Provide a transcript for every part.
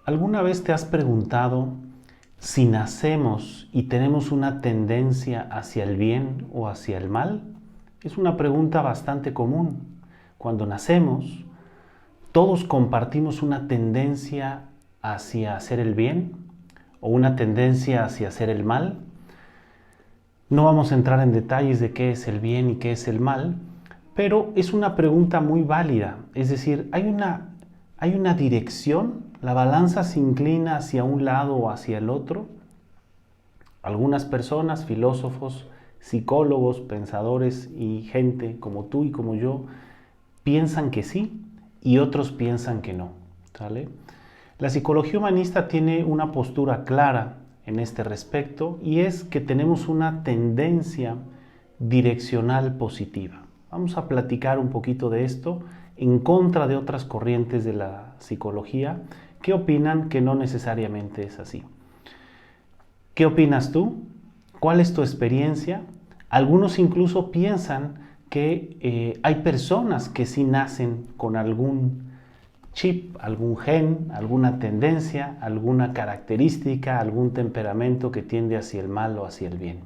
¿Alguna vez te has preguntado si nacemos y tenemos una tendencia hacia el bien o hacia el mal? Es una pregunta bastante común. Cuando nacemos, todos compartimos una tendencia hacia hacer el bien o una tendencia hacia hacer el mal. No vamos a entrar en detalles de qué es el bien y qué es el mal, pero es una pregunta muy válida. Es decir, hay una dirección, la balanza se inclina hacia un lado o hacia el otro. Algunas personas, filósofos, psicólogos, pensadores y gente como tú y como yo piensan que sí y otros piensan que no, ¿sale? La psicología humanista tiene una postura clara en este respecto y es que tenemos una tendencia direccional positiva. Vamos a platicar un poquito de esto en contra de otras corrientes de la psicología que opinan que no necesariamente es así. ¿Qué opinas tú? ¿Cuál es tu experiencia? Algunos incluso piensan que hay personas que sí nacen con algún chip, algún gen, alguna tendencia, alguna característica, algún temperamento que tiende hacia el mal o hacia el bien.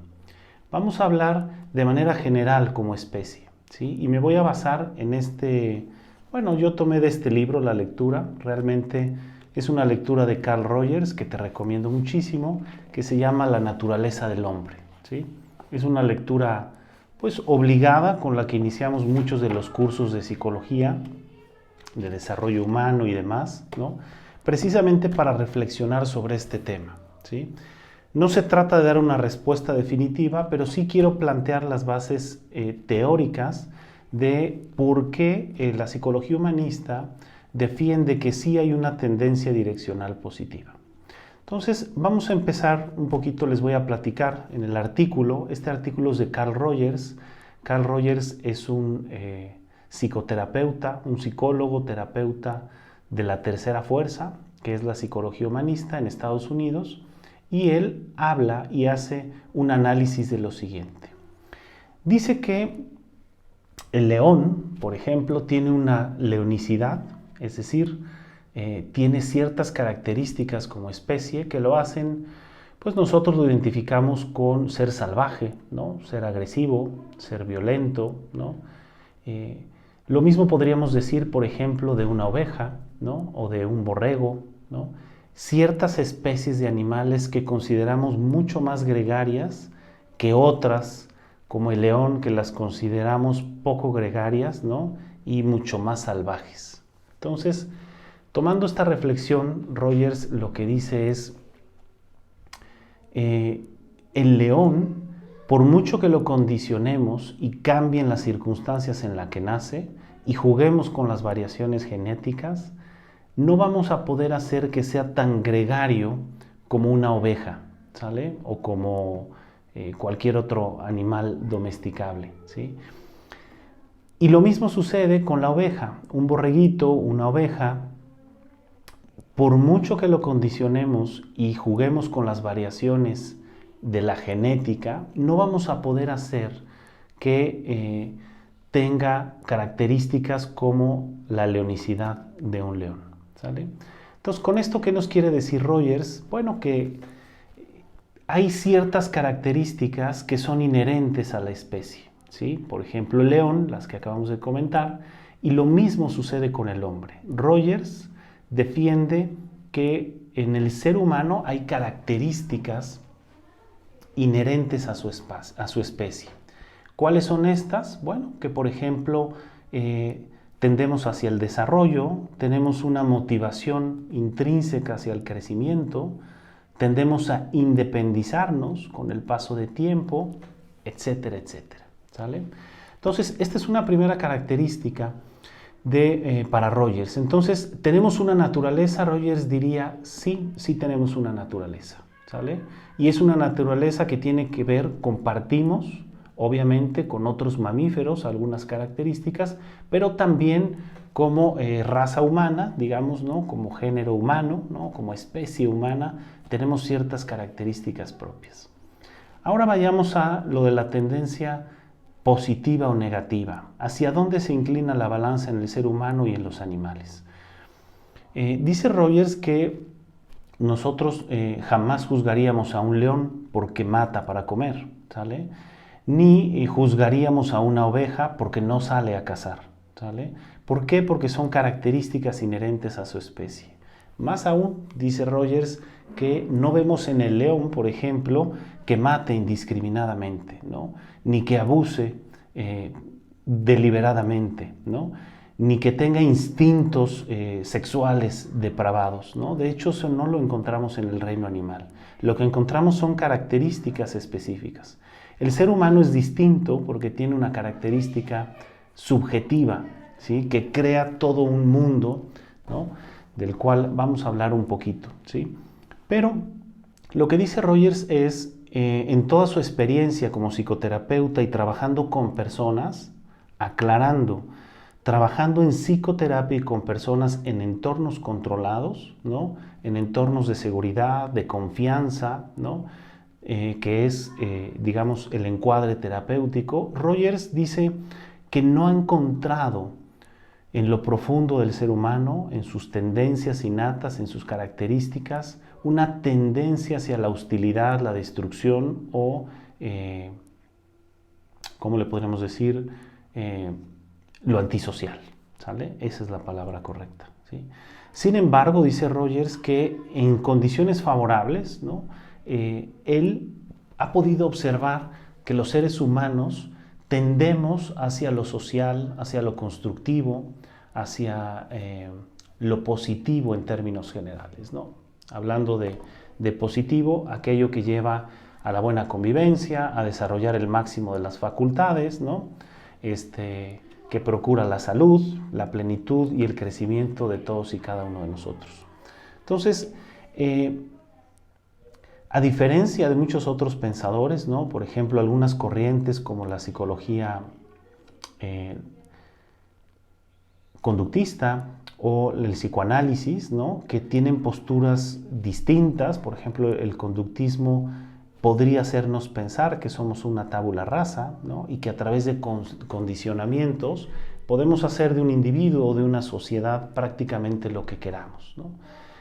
Vamos a hablar de manera general como especie, ¿sí? Y me voy a basar en yo tomé de este libro la lectura, realmente es una lectura de Carl Rogers que te recomiendo muchísimo, que se llama La naturaleza del hombre, ¿sí? Es una lectura pues obligada con la que iniciamos muchos de los cursos de psicología, de desarrollo humano y demás, ¿no? Precisamente para reflexionar sobre este tema, ¿sí? No se trata de dar una respuesta definitiva, pero sí quiero plantear las bases teóricas de por qué la psicología humanista defiende que sí hay una tendencia direccional positiva. Entonces, vamos a empezar un poquito, les voy a platicar en el artículo. Este artículo es de Carl Rogers. Carl Rogers es un psicoterapeuta, un psicólogo terapeuta de la tercera fuerza, que es la psicología humanista en Estados Unidos, y él habla y hace un análisis de lo siguiente. Dice que el león, por ejemplo, tiene una leonicidad, es decir, tiene ciertas características como especie que lo hacen, pues nosotros lo identificamos con ser salvaje, ¿no? Ser agresivo, ser violento, ¿no? Lo mismo podríamos decir, por ejemplo, de una oveja, ¿no? O de un borrego, ¿no? Ciertas especies de animales que consideramos mucho más gregarias que otras, como el león, que las consideramos poco gregarias, ¿no? Y mucho más salvajes. Entonces, tomando esta reflexión, Rogers lo que dice es, el león, por mucho que lo condicionemos y cambien las circunstancias en las que nace y juguemos con las variaciones genéticas, no vamos a poder hacer que sea tan gregario como una oveja, ¿sale? O como cualquier otro animal domesticable, ¿sí? Y lo mismo sucede con la oveja. Un borreguito, una oveja, por mucho que lo condicionemos y juguemos con las variaciones de la genética, no vamos a poder hacer que tenga características como la leonicidad de un león, ¿sale? Entonces, ¿con esto qué nos quiere decir Rogers? Bueno, que hay ciertas características que son inherentes a la especie, ¿sí? Por ejemplo, el león, las que acabamos de comentar, y lo mismo sucede con el hombre. Rogers defiende que en el ser humano hay características inherentes a su especie. ¿Cuáles son estas? Bueno, que por ejemplo tendemos hacia el desarrollo, tenemos una motivación intrínseca hacia el crecimiento, tendemos a independizarnos con el paso de tiempo, etcétera, etcétera, ¿sale? Entonces, esta es una primera característica para Rogers. Entonces, ¿tenemos una naturaleza? Rogers diría, sí, sí tenemos una naturaleza, ¿sale? Y es una naturaleza que tiene que ver, compartimos, obviamente, con otros mamíferos, algunas características, pero también como raza humana, digamos, ¿no? Como género humano, ¿no? Como especie humana, tenemos ciertas características propias. Ahora vayamos a lo de la tendencia positiva o negativa. ¿Hacia dónde se inclina la balanza en el ser humano y en los animales? Dice Rogers que nosotros jamás juzgaríamos a un león porque mata para comer, ¿sale? Ni juzgaríamos a una oveja porque no sale a cazar, ¿sale? ¿Por qué? Porque son características inherentes a su especie. Más aún, dice Rogers, que no vemos en el león, por ejemplo, que mate indiscriminadamente, ¿no? Ni que abuse deliberadamente, ¿no? Ni que tenga instintos sexuales depravados, ¿no? De hecho, eso no lo encontramos en el reino animal. Lo que encontramos son características específicas. El ser humano es distinto porque tiene una característica subjetiva, ¿sí? Que crea todo un mundo, ¿no? Del cual vamos a hablar un poquito, ¿sí? Pero lo que dice Rogers es, en toda su experiencia como psicoterapeuta y trabajando con personas, aclarando, trabajando en psicoterapia y con personas en entornos controlados, ¿no? En entornos de seguridad, de confianza, ¿no? Que es, digamos, el encuadre terapéutico, Rogers dice que no ha encontrado en lo profundo del ser humano, en sus tendencias innatas, en sus características, una tendencia hacia la hostilidad, la destrucción o, ¿cómo le podríamos decir? Lo antisocial, ¿sale? Esa es la palabra correcta, ¿sí? Sin embargo, dice Rogers que en condiciones favorables, ¿no? Él ha podido observar que los seres humanos tendemos hacia lo social, hacia lo constructivo, hacia lo positivo en términos generales, ¿no? Hablando de positivo, aquello que lleva a la buena convivencia, a desarrollar el máximo de las facultades, ¿no? Que procura la salud, la plenitud y el crecimiento de todos y cada uno de nosotros. Entonces, a diferencia de muchos otros pensadores, ¿no? Por ejemplo, algunas corrientes como la psicología conductista o el psicoanálisis, ¿no? Que tienen posturas distintas. Por ejemplo, el conductismo podría hacernos pensar que somos una tabula rasa, ¿no? Y que a través de condicionamientos podemos hacer de un individuo o de una sociedad prácticamente lo que queramos, ¿no?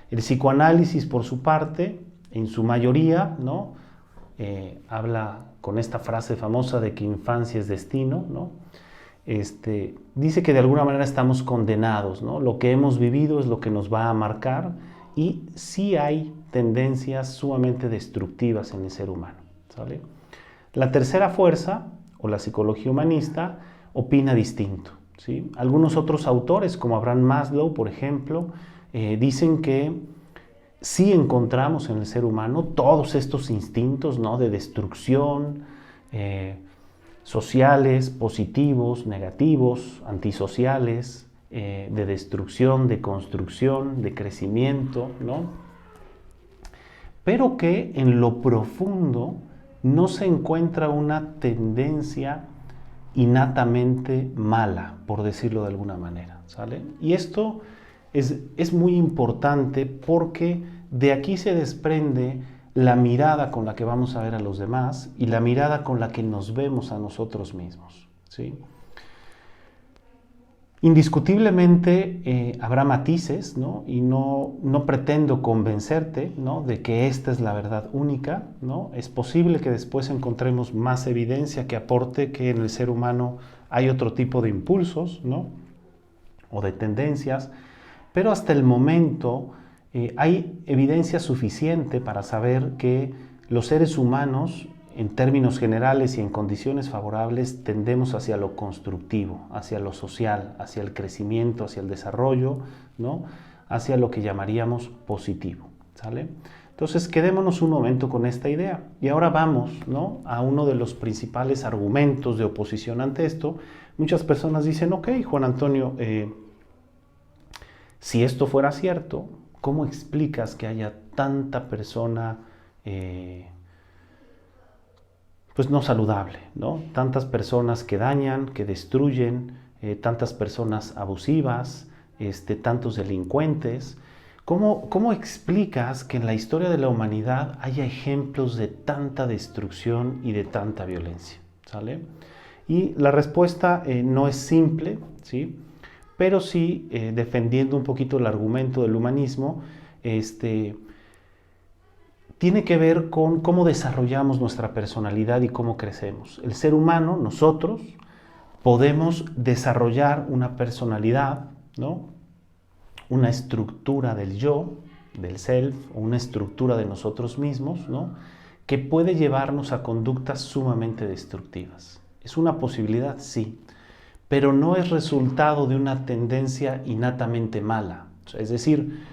El psicoanálisis, por su parte, en su mayoría, ¿no? Habla con esta frase famosa de que infancia es destino, ¿no? Dice que de alguna manera estamos condenados, ¿no? Lo que hemos vivido es lo que nos va a marcar y sí hay tendencias sumamente destructivas en el ser humano, ¿sale? La tercera fuerza, o la psicología humanista, opina distinto, ¿sí? Algunos otros autores, como Abraham Maslow, por ejemplo, dicen que sí encontramos en el ser humano todos estos instintos, ¿no? De destrucción, sociales, positivos, negativos, antisociales, de destrucción, de construcción, de crecimiento, ¿no? Pero que en lo profundo no se encuentra una tendencia innatamente mala, por decirlo de alguna manera, ¿sale? Y esto es muy importante porque de aquí se desprende la mirada con la que vamos a ver a los demás y la mirada con la que nos vemos a nosotros mismos, ¿sí? Indiscutiblemente habrá matices, ¿no? Y no pretendo convencerte, ¿no? De que esta es la verdad única, ¿no? Es posible que después encontremos más evidencia que aporte que en el ser humano hay otro tipo de impulsos, ¿no? O de tendencias, pero hasta el momento hay evidencia suficiente para saber que los seres humanos, en términos generales y en condiciones favorables, tendemos hacia lo constructivo, hacia lo social, hacia el crecimiento, hacia el desarrollo, ¿no? Hacia lo que llamaríamos positivo, ¿sale? Entonces, quedémonos un momento con esta idea. Y ahora vamos, ¿no? A uno de los principales argumentos de oposición ante esto. Muchas personas dicen, ok, Juan Antonio, si esto fuera cierto, ¿cómo explicas que haya tanta persona pues no saludable, ¿no? Tantas personas que dañan, que destruyen, tantas personas abusivas, tantos delincuentes? ¿Cómo explicas que en la historia de la humanidad haya ejemplos de tanta destrucción y de tanta violencia? ¿Sale? Y la respuesta no es simple, ¿sí? Pero sí, defendiendo un poquito el argumento del humanismo, tiene que ver con cómo desarrollamos nuestra personalidad y cómo crecemos. El ser humano, nosotros, podemos desarrollar una personalidad, ¿no? Una estructura del yo, del self, o una estructura de nosotros mismos, ¿no? Que puede llevarnos a conductas sumamente destructivas. ¿Es una posibilidad? Sí, pero no es resultado de una tendencia innatamente mala. Es decir,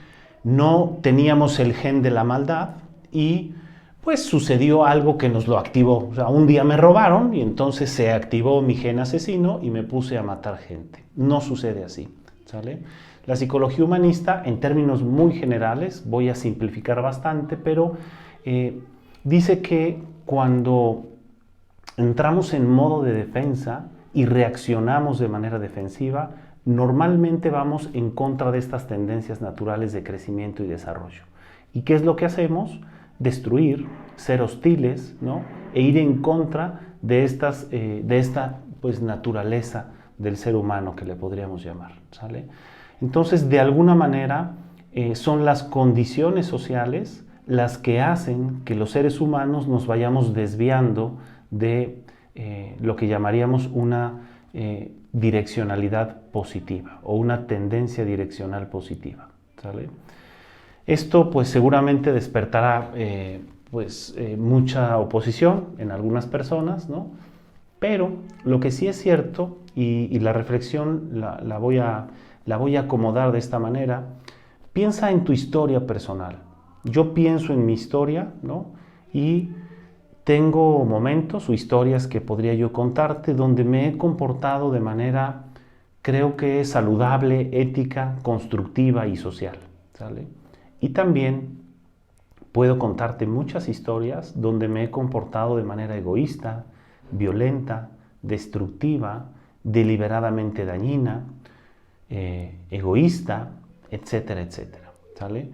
no teníamos el gen de la maldad y pues sucedió algo que nos lo activó. O sea, un día me robaron y entonces se activó mi gen asesino y me puse a matar gente. No sucede así, ¿sale? La psicología humanista, en términos muy generales, voy a simplificar bastante, pero dice que cuando entramos en modo de defensa y reaccionamos de manera defensiva, normalmente vamos en contra de estas tendencias naturales de crecimiento y desarrollo. ¿Y qué es lo que hacemos? Destruir, ser hostiles, ¿no? E ir en contra de esta pues, naturaleza del ser humano que le podríamos llamar, ¿sale? Entonces, de alguna manera, son las condiciones sociales las que hacen que los seres humanos nos vayamos desviando de lo que llamaríamos una direccionalidad positiva o una tendencia direccional positiva, ¿sale? Esto pues seguramente despertará mucha oposición en algunas personas, ¿no? Pero lo que sí es cierto, y la reflexión la voy a acomodar de esta manera, piensa en tu historia personal. Yo pienso en mi historia, ¿no? Y tengo momentos o historias que podría yo contarte donde me he comportado de manera, creo que saludable, ética, constructiva y social, ¿sale? Y también puedo contarte muchas historias donde me he comportado de manera egoísta, violenta, destructiva, deliberadamente dañina, egoísta, etcétera, etcétera, ¿sale?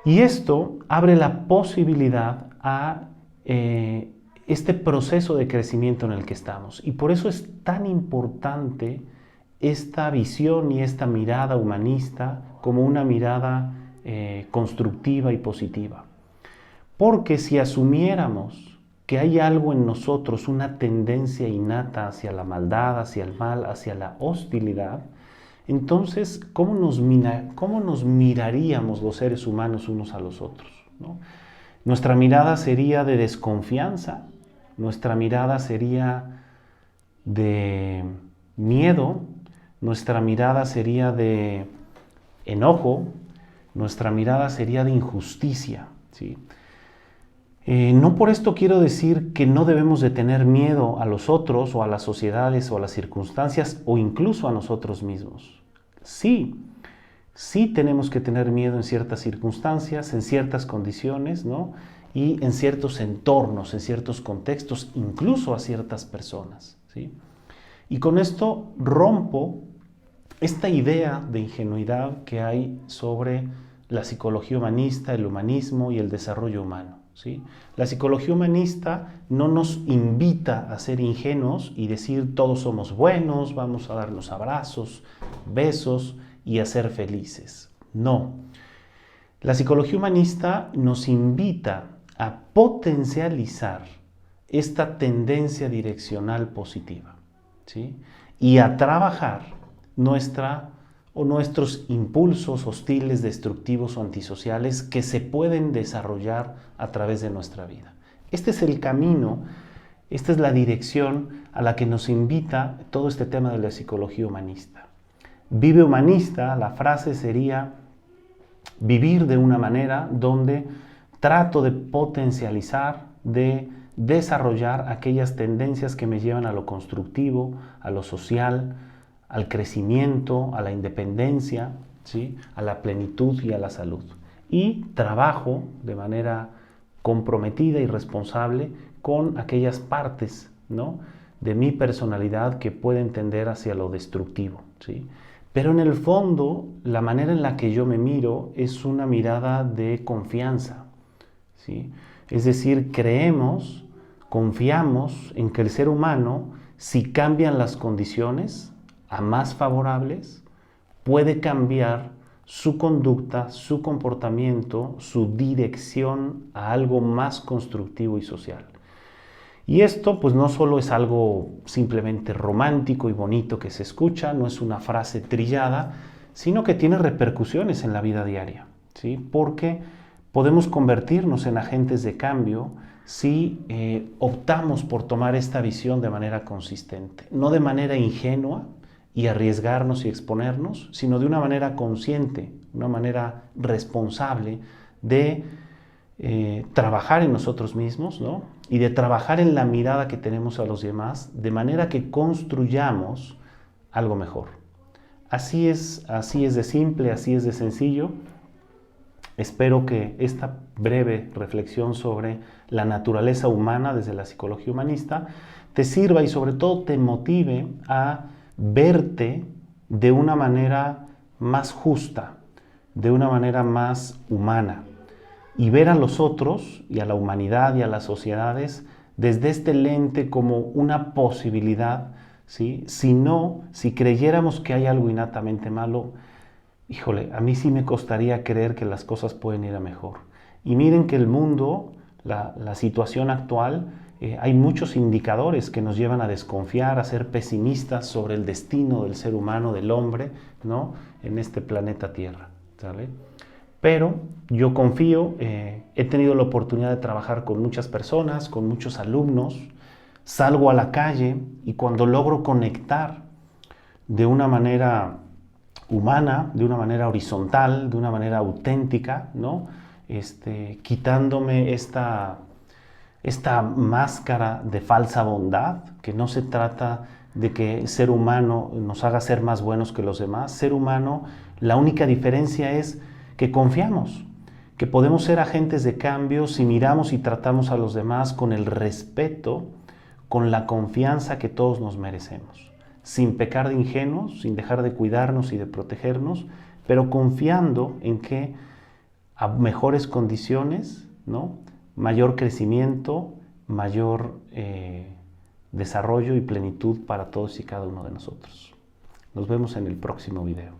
Y esto abre la posibilidad a este proceso de crecimiento en el que estamos. Y por eso es tan importante esta visión y esta mirada humanista como una mirada constructiva y positiva. Porque si asumiéramos que hay algo en nosotros, una tendencia innata hacia la maldad, hacia el mal, hacia la hostilidad, entonces, ¿cómo nos miraríamos los seres humanos unos a los otros, ¿no? Nuestra mirada sería de desconfianza, nuestra mirada sería de miedo, nuestra mirada sería de enojo, nuestra mirada sería de injusticia, ¿sí? No por esto quiero decir que no debemos de tener miedo a los otros o a las sociedades o a las circunstancias o incluso a nosotros mismos. Sí, sí tenemos que tener miedo en ciertas circunstancias, en ciertas condiciones, ¿no? Y en ciertos entornos, en ciertos contextos, incluso a ciertas personas, ¿sí? Y con esto rompo esta idea de ingenuidad que hay sobre la psicología humanista, el humanismo y el desarrollo humano, ¿sí? La psicología humanista no nos invita a ser ingenuos y decir todos somos buenos, vamos a darnos abrazos, besos y a ser felices. No. La psicología humanista nos invita a potencializar esta tendencia direccional positiva, ¿sí? Y a trabajar nuestros impulsos hostiles, destructivos o antisociales que se pueden desarrollar a través de nuestra vida. Este es el camino, esta es la dirección a la que nos invita todo este tema de la psicología humanista. Vive humanista, la frase sería vivir de una manera donde trato de potencializar, de desarrollar aquellas tendencias que me llevan a lo constructivo, a lo social, al crecimiento, a la independencia, ¿sí? A la plenitud y a la salud. Y trabajo de manera comprometida y responsable con aquellas partes, ¿no?, de mi personalidad que pueden tender hacia lo destructivo, ¿sí? Pero en el fondo, la manera en la que yo me miro es una mirada de confianza, ¿sí? Es decir, confiamos en que el ser humano, si cambian las condiciones a más favorables, puede cambiar su conducta, su comportamiento, su dirección a algo más constructivo y social. Y esto pues no solo es algo simplemente romántico y bonito que se escucha, no es una frase trillada, sino que tiene repercusiones en la vida diaria, ¿sí? Porque podemos convertirnos en agentes de cambio si optamos por tomar esta visión de manera consistente, no de manera ingenua y arriesgarnos y exponernos, sino de una manera consciente, una manera responsable de trabajar en nosotros mismos, ¿no? Y de trabajar en la mirada que tenemos a los demás, de manera que construyamos algo mejor. Así es de simple, así es de sencillo. Espero que esta breve reflexión sobre la naturaleza humana desde la psicología humanista te sirva y sobre todo te motive a verte de una manera más justa, de una manera más humana, y ver a los otros y a la humanidad y a las sociedades desde este lente como una posibilidad, ¿sí? Si creyéramos que hay algo innatamente malo, híjole, a mí sí me costaría creer que las cosas pueden ir a mejor. Y miren que el mundo, la situación actual, hay muchos indicadores que nos llevan a desconfiar, a ser pesimistas sobre el destino del ser humano, del hombre, ¿no? En este planeta Tierra, ¿sale? Pero yo confío, he tenido la oportunidad de trabajar con muchas personas, con muchos alumnos, salgo a la calle y cuando logro conectar de una manera humana, de una manera horizontal, de una manera auténtica, ¿no? Quitándome esta máscara de falsa bondad, que no se trata de que ser humano nos haga ser más buenos que los demás. Ser humano, la única diferencia es que confiamos, que podemos ser agentes de cambio si miramos y tratamos a los demás con el respeto, con la confianza que todos nos merecemos, sin pecar de ingenuos, sin dejar de cuidarnos y de protegernos, pero confiando en que a mejores condiciones, ¿no? Mayor crecimiento, mayor desarrollo y plenitud para todos y cada uno de nosotros. Nos vemos en el próximo video.